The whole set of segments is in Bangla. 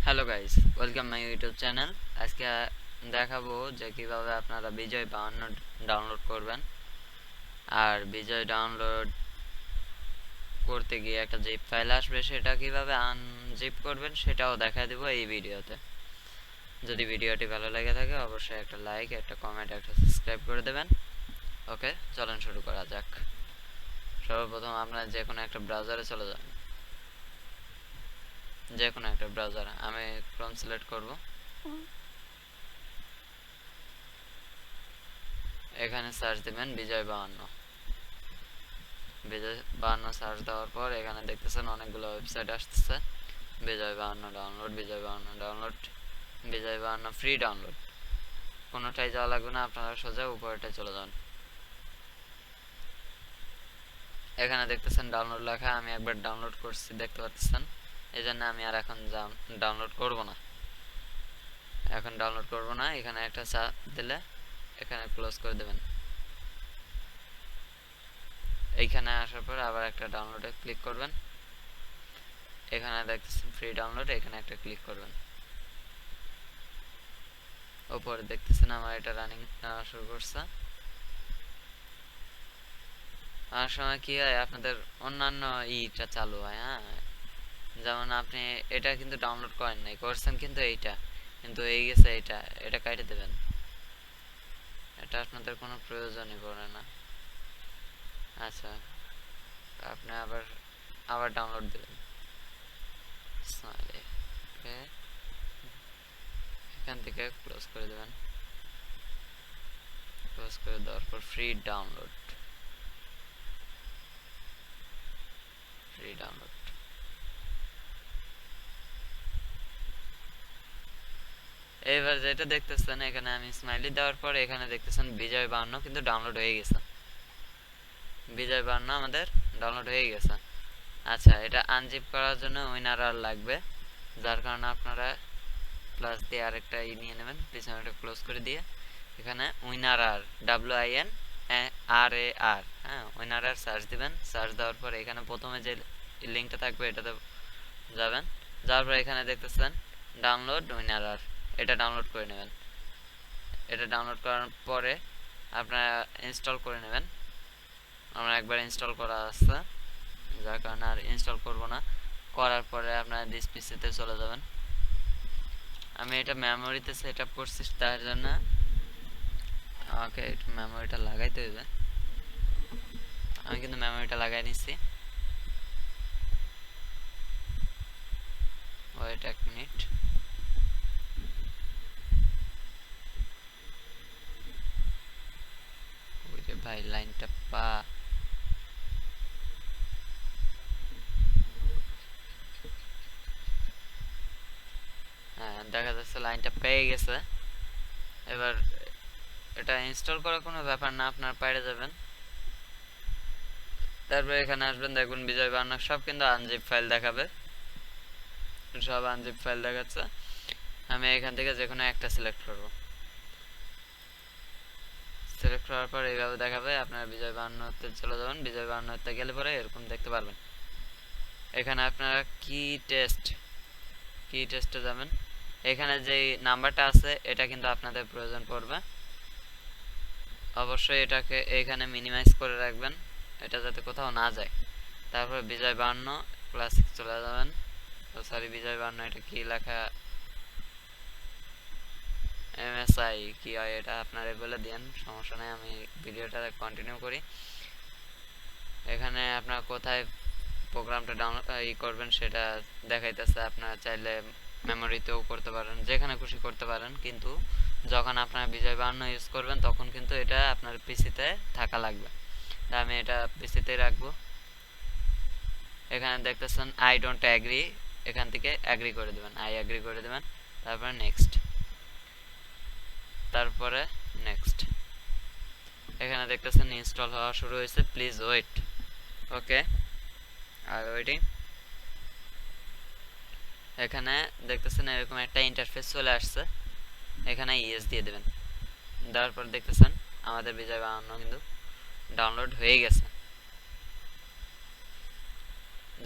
Hello guys, welcome my YouTube channel. আজকে দেখাবো যে কিভাবে আপনারা বিজয় 52 ডাউনলোড করবেন। আর বিজয় ডাউনলোড করতে গিয়ে একটা জিপ ফাইল আসবে, সেটা কিভাবে আনজিপ করবেন সেটাও দেখায় দেবো এই ভিডিওতে। যদি ভিডিওটি ভালো লেগে থাকে অবশ্যই একটা লাইক, একটা কমেন্ট, একটা সাবস্ক্রাইব করে দেবেন। ওকে, চলেন শুরু করা যাক। সর্বপ্রথম আপনারা যে কোনো একটা ব্রাউজারে চলে যান। যে কোনো একটা ব্রাউজার, আমি ক্রোম সিলেক্ট করব। এখানে সার্চ দিবেন বিজয় 52 সার্চ দেওয়ার পর এখানে দেখতেছেন অনেকগুলো ওয়েবসাইট আসতেছে। বিজয় 52 ডাউনলোড, বিজয় 52 ফ্রি ডাউনলোড। কোনোটাই যাওয়া লাগবে না, আপনারা সোজা উপরেটায় চলে যান। এখানে দেখতেছেন ডাউনলোড লেখা, আমি একবার ডাউনলোড করছি দেখতে পাচ্ছেন। এই জন্য আমি আর এখন ডাউনলোড করব না। এখানে একটা চাপ দিলে এখানে ক্লোজ করে দেবেন। এইখানে আসার পর আবার একটা ডাউনলোডে ক্লিক করবেন। এখানে দেখতেছেন ফ্রি ডাউনলোড, এখানে একটা ক্লিক করবেন। উপরে দেখতেছেন আমার এটা রানিং শুরু করছে। অনেক সময় কি হয়, আপনাদের অন্যান্য ইটা চালু হয়। হ্যাঁ, যেমন আপনি এটা কিন্তু ডাউনলোড করেন নাই, করছেন কিন্তু এইটা কিন্তু এই গেছে, এটা কেটে দেবেন। এটা আপনাদের কোনো প্রয়োজনই পড়ে না। আচ্ছা, আপনি আবার আবার ডাউনলোড দেবেন। এখান থেকে ক্লোজ করে দেবেন। ক্লোজ করে দেওয়ার পর ফ্রি ডাউনলোড। এবার যেটা দেখতেছেন, এখানে আমি স্মাইলি দেওয়ার পর এখানে দেখতেছেন বিজয় 52 কিন্তু ডাউনলোড হয়ে গেছে। বিজয় 52 আমাদের ডাউনলোড হয়ে গেছে। আচ্ছা, এটা আনজিপ করার জন্য উইনার আর লাগবে, যার কারণে আপনারা প্লাস দিয়ে আরেকটা নিয়ে নেবেন, পিছনে একটা ক্লোজ করে দিয়ে এখানে উইনার আর WINRAR, হ্যাঁ, উইনার আর সার্চ দিবেন। সার্চ দেওয়ার পর এখানে প্রথমে যে লিঙ্কটা থাকবে এটাতে যাবেন। যাওয়ার পর এখানে দেখতেছেন ডাউনলোড উইনার আর, এটা ডাউনলোড করে নেবেন। এটা ডাউনলোড করার পরে আপনারা ইনস্টল করে নেবেন। আমরা একবার ইনস্টল করা আছে, যার কারণে আর ইনস্টল করব না। করার পরে আপনারা দিস পিসিতে চলে যাবেন। আমি এটা মেমোরিতে সেট আপ করছি, তার জন্য আমাকে একটু মেমোরিটা লাগাইতে হবে। আমি কিন্তু মেমোরিটা লাগাই নিচ্ছি। Wait 1 minute. ওইরে ভাই, লাইনটা হ্যাঁ, দেখা যাচ্ছে লাইনটা পেয়ে গেছে। এবার এটা ইনস্টল করা কোনো ব্যাপার না, আপনার বাইরে যাবেন। তারপর এখানে আসবেন, দেখবেন বিজয় 52 সব কিন্তু আনজিপ ফাইল দেখাবে, সব আনজিপ ফাইল দেখাচ্ছে। আমি এখান থেকে যে কোনো একটা সিলেক্ট করব। সিলেক্ট করার পর এইভাবে দেখাবে, আপনারা বিজয় 52-তে চলে যাবেন। বিজয় 52-তে গেলে পরে এরকম দেখতে পারবেন। এখানে আপনারা কি টেস্টে যাবেন। এখানে যে নাম্বারটা আছে এটা কিন্তু আপনাদের প্রয়োজন পড়বে। অবশ্যই এটাকে এখানে মিনিমাইজ করে রাখবেন, এটা যাতে কোথাও না যায়। তারপর বিজয় 52 ক্লাসিক চলে যাবেন। সরি, বিজয় 52 এটা কি লেখা, MSI কি হয় এটা আপনারা বলে দেন, সমস্যা নেই। আমি ভিডিওটা কন্টিনিউ করি। এখানে আপনার কোথায় প্রোগ্রামটা ডাউনলোড করবেন সেটা দেখাইতেছে। আপনারা চাইলে মেমোরিতেও করতে পারেন, যেখানে খুশি করতে পারেন, কিন্তু যখন আপনারা বিজয় 52 ইউজ করবেন তখন কিন্তু এটা আপনার পিসিতে থাকা লাগবে। তা আমি এটা পিসিতে রাখবো। এখানে দেখতেছেন আই ডোন্ট অ্যাগ্রি, এখান থেকে অ্যাগ্রি করে দেবেন, আই অ্যাগ্রি করে দেবেন। তারপরে নেক্সট। এখানে দেখতেছেন ইনস্টল হওয়া শুরু হয়েছে, প্লিজ ওয়েট। ওকে, আর ওয়েটিং। এখানে দেখতেছেন এরকম একটা ইন্টারফেস চলে আসছে, এখানে ইয়েস দিয়ে দেবেন। দেওয়ার পর দেখতেছেন আমাদের বিজয় 52 কিন্তু ডাউনলোড হয়ে গেছে।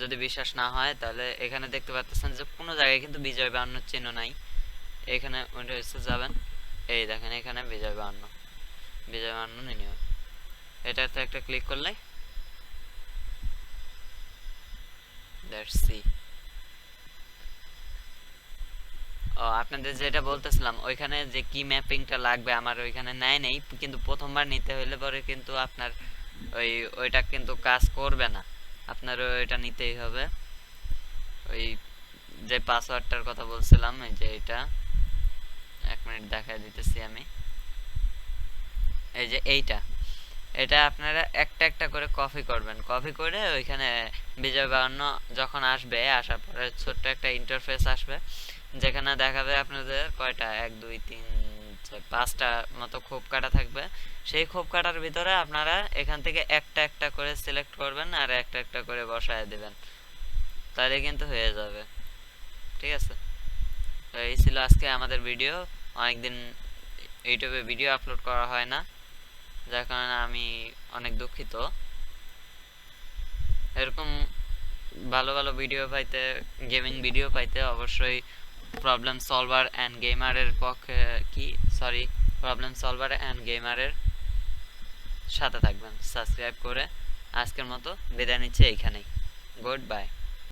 যদি বিশ্বাস না হয় তাহলে এখানে দেখতে পাচ্ছেন যে কোনো জায়গায় কিন্তু বিজয় 52 চিহ্ন নাই। এখানে উইন্ডোজে যাবেন, এই দেখেন এখানে বিজয় 52 নিয়ে এটাতে একটা ক্লিক করলে লেটস সি। ও আপনাদের যেটা বলতেছিলাম ওইখানে যে কি ম্যাপিংটা লাগবে আমার ওইখানে নেই, কিন্তু প্রথমবার নিতে হলে পরে কিন্তু আপনার ওইটা কিন্তু কাজ করবে না, আপনার ওইটা নিতেই হবে। ওই যে পাসওয়ার্ডটার কথা বলছিলাম, এই যে এটা 1 মিনিট দেখায় দিতেছি আমি। এই যে এটা আপনারা একটা একটা করে কপি করবেন, কপি করে ওইখানে বিজয় 52 যখন আসবে, আসার পরে ছোট্ট একটা ইন্টারফেস আসবে যেখানে দেখাবে আপনাদের কয়টা 1 2 3 5টা মতো খোপ কাটা থাকবে। সেই খোপ কাটার ভিতরে আপনারা এখান থেকে একটা একটা করে সিলেক্ট করবেন আর একটা একটা করে বসায় দেবেন, তাহলে কিন্তু হয়ে যাবে। ঠিক আছে, তো এই ছিল আজকে আমাদের ভিডিও। অনেকদিন ইউটিউবে ভিডিও আপলোড করা হয় না, যার কারণে আমি অনেক দুঃখিত। এরকম ভালো ভালো ভিডিও পাইতে, গেমিং ভিডিও পাইতে অবশ্যই প্রবলেম সলভার অ্যান্ড গেমারের পক্ষে প্রবলেম সলভার অ্যান্ড গেমারের সাথে থাকবেন সাবস্ক্রাইব করে। আজকের মতো বিদায় নিচ্ছে এইখানেই, গুড বাই।